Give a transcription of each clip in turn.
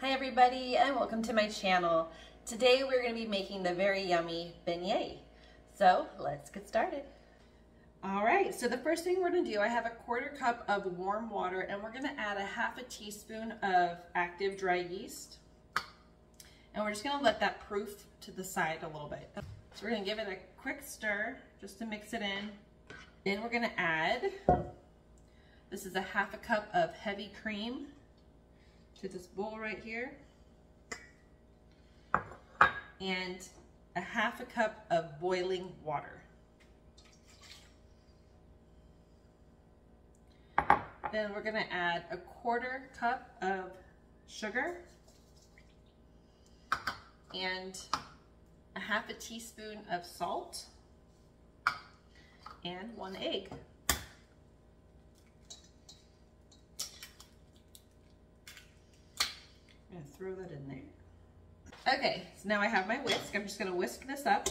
Hi everybody, and welcome to my channel. Today we're going to be making the very yummy beignet. So let's get started. Alright, so the first thing we're going to do, I have a 1/4 cup of warm water and we're going to add a 1/2 teaspoon of active dry yeast. And we're just going to let that proof to the side a little bit. So we're going to give it a quick stir just to mix it in. Then we're going to add, this is a 1/2 cup of heavy cream to this bowl right here, and a 1/2 cup of boiling water. Then we're gonna add a 1/4 cup of sugar and a 1/2 teaspoon of salt and 1 egg. I'm gonna throw that in there. Okay, so now I have my whisk. I'm just gonna whisk this up.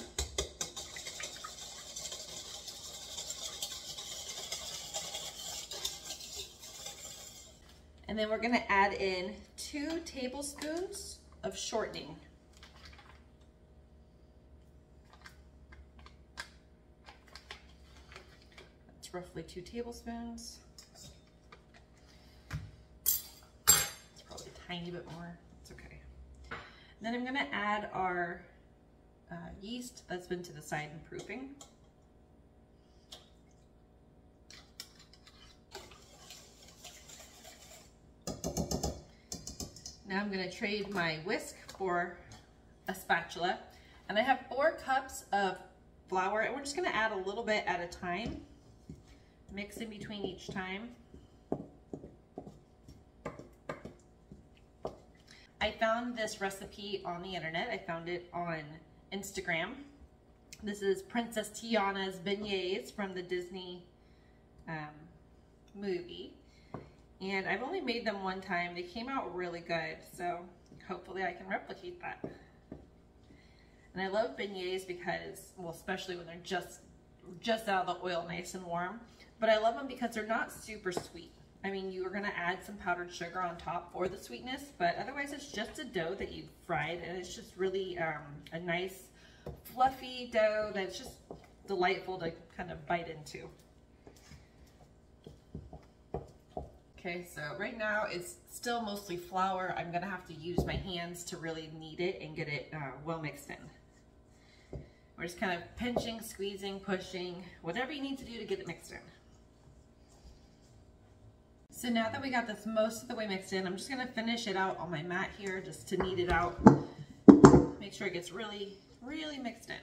And then we're gonna add in 2 tablespoons of shortening. That's roughly 2 tablespoons. Tiny bit more, it's okay. Then I'm gonna add our yeast that's been to the side and proofing. Now I'm gonna trade my whisk for a spatula. And I have 4 cups of flour, and we're just gonna add a little bit at a time. Mix in between each time. I found this recipe on the internet. I found it on Instagram. This is Princess Tiana's beignets from the Disney movie. And I've only made them one time. They came out really good, so hopefully I can replicate that. And I love beignets because, well, especially when they're just out of the oil, nice and warm. But I love them because they're not super sweet. I mean, you are gonna add some powdered sugar on top for the sweetness, but otherwise it's just a dough that you've fried, and it's just really a nice fluffy dough that's just delightful to kind of bite into. Okay, so right now it's still mostly flour. I'm gonna have to use my hands to really knead it and get it well mixed in. We're just kind of pinching, squeezing, pushing, whatever you need to do to get it mixed in. So now that we got this most of the way mixed in, I'm just gonna finish it out on my mat here just to knead it out. Make sure it gets really, really mixed in.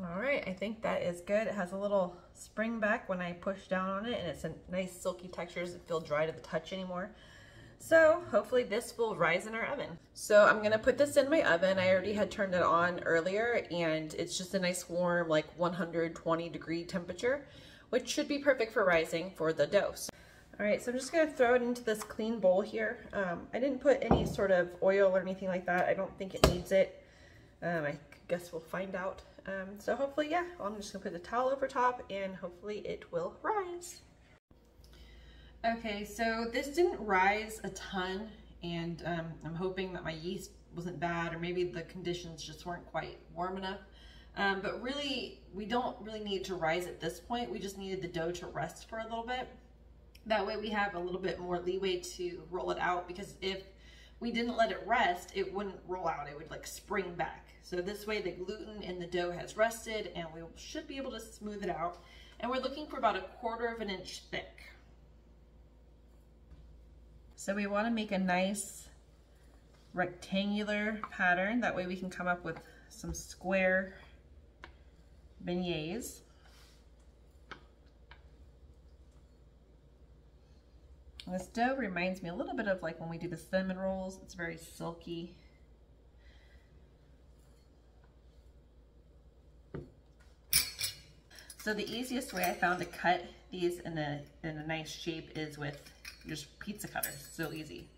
Alright, I think that is good. It has a little spring back when I push down on it, and it's a nice silky texture. It doesn't feel dry to the touch anymore. So hopefully this will rise in our oven. So I'm gonna put this in my oven. I already had turned it on earlier, and it's just a nice warm, like 120-degree temperature, which should be perfect for rising for the dough. Alright, so I'm just gonna throw it into this clean bowl here. I didn't put any sort of oil or anything like that. I don't think it needs it. I guess we'll find out. So hopefully, yeah, I'm just gonna put the towel over top and hopefully it will rise. Okay, so this didn't rise a ton, and I'm hoping that my yeast wasn't bad, or maybe the conditions just weren't quite warm enough. But really, we don't really need to rise at this point. We just needed the dough to rest for a little bit. That way we have a little bit more leeway to roll it out, because if we didn't let it rest, it wouldn't roll out. It would like spring back. So this way the gluten in the dough has rested, and we should be able to smooth it out. And we're looking for about 1/4 inch thick. So we want to make a nice rectangular pattern. That way we can come up with some square beignets. This dough reminds me a little bit of like when we do the cinnamon rolls. It's very silky. So the easiest way I found to cut these in a nice shape is with just pizza cutters. So easy.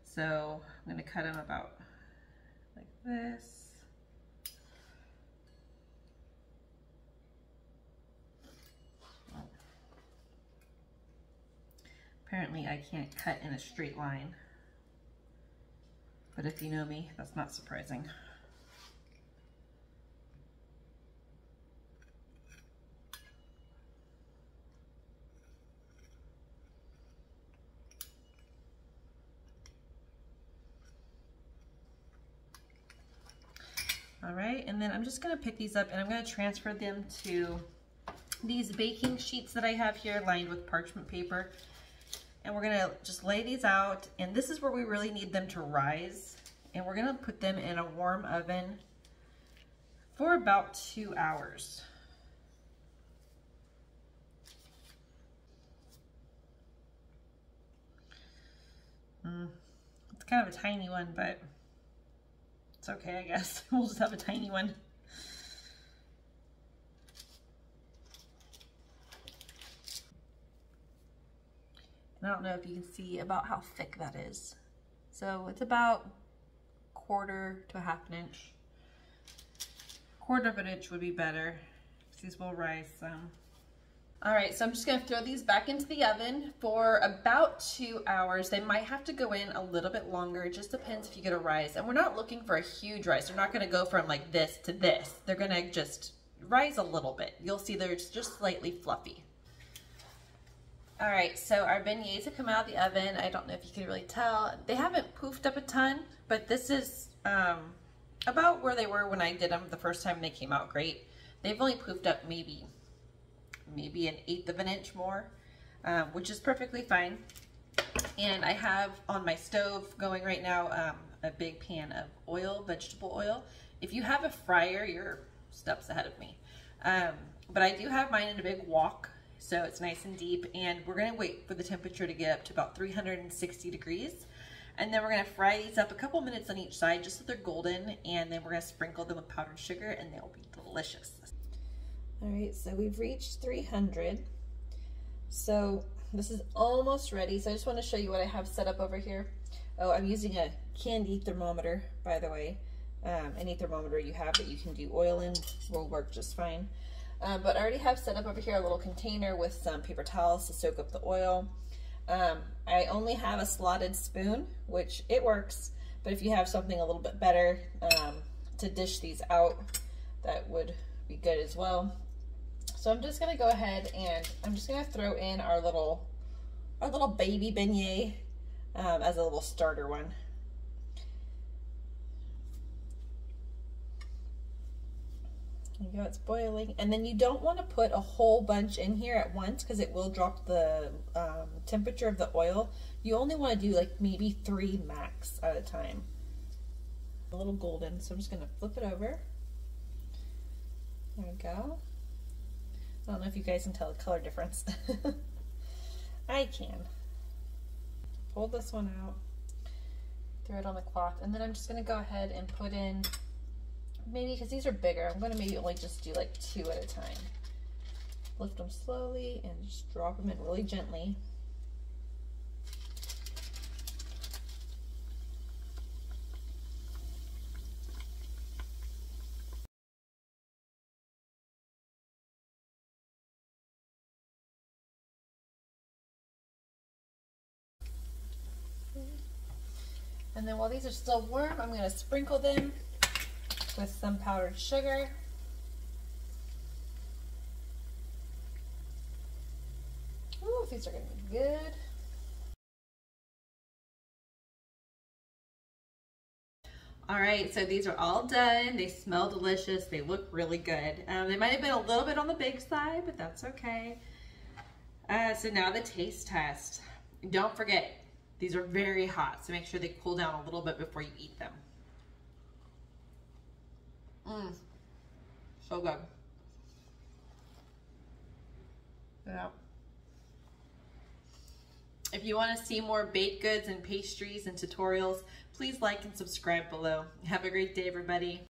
So I'm going to cut them about like this. Apparently I can't cut in a straight line, but if you know me, that's not surprising. All right, and then I'm just gonna pick these up and I'm gonna transfer them to these baking sheets that I have here lined with parchment paper. And we're gonna just lay these out, and this is where we really need them to rise. And we're gonna put them in a warm oven for about 2 hours. It's kind of a tiny one, but it's okay, I guess. We'll just have a tiny one. And I don't know if you can see about how thick that is. So it's about 1/4 to 1/2 inch. 1/4 inch would be better. These will rise some. All right, so I'm just gonna throw these back into the oven for about 2 hours. They might have to go in a little bit longer. It just depends if you get a rise. And we're not looking for a huge rise. They're not gonna go from like this to this. They're gonna just rise a little bit. You'll see they're just slightly fluffy. All right, so our beignets have come out of the oven. I don't know if you can really tell. They haven't poofed up a ton, but this is about where they were when I did them the first time. They came out great. They've only poofed up maybe 1/8 of an inch more, which is perfectly fine. And I have on my stove going right now a big pan of oil, vegetable oil. If you have a fryer, you're steps ahead of me. But I do have mine in a big wok, so it's nice and deep. And we're gonna wait for the temperature to get up to about 360 degrees. And then we're gonna fry these up a couple minutes on each side just so they're golden. And then we're gonna sprinkle them with powdered sugar and they'll be delicious. All right, so we've reached 300. So this is almost ready. So I just want to show you what I have set up over here. Oh, I'm using a candy thermometer, by the way. Any thermometer you have that you can do oil in will work just fine. But I already have set up over here a little container with some paper towels to soak up the oil. I only have a slotted spoon, which it works, but if you have something a little bit better to dish these out, that would be good as well. So I'm just gonna go ahead and I'm just gonna throw in our little baby beignet as a little starter one. There you go, it's boiling. And then you don't want to put a whole bunch in here at once because it will drop the temperature of the oil. You only want to do like maybe 3 max at a time. A little golden, so I'm just gonna flip it over. There we go. I don't know if you guys can tell the color difference. I can. Pull this one out, throw it on the cloth, and then I'm just gonna go ahead and put in, maybe, because these are bigger, I'm gonna maybe only just do like 2 at a time. Lift them slowly and just drop them in really gently. And then while these are still warm, I'm going to sprinkle them with some powdered sugar. Ooh, these are going to be good. All right, so these are all done. They smell delicious. They look really good. They might have been a little bit on the big side, but that's okay. So now the taste test. Don't forget, these are very hot, so make sure they cool down a little bit before you eat them. So good. Yeah. If you want to see more baked goods and pastries and tutorials, please like and subscribe below. Have a great day, everybody.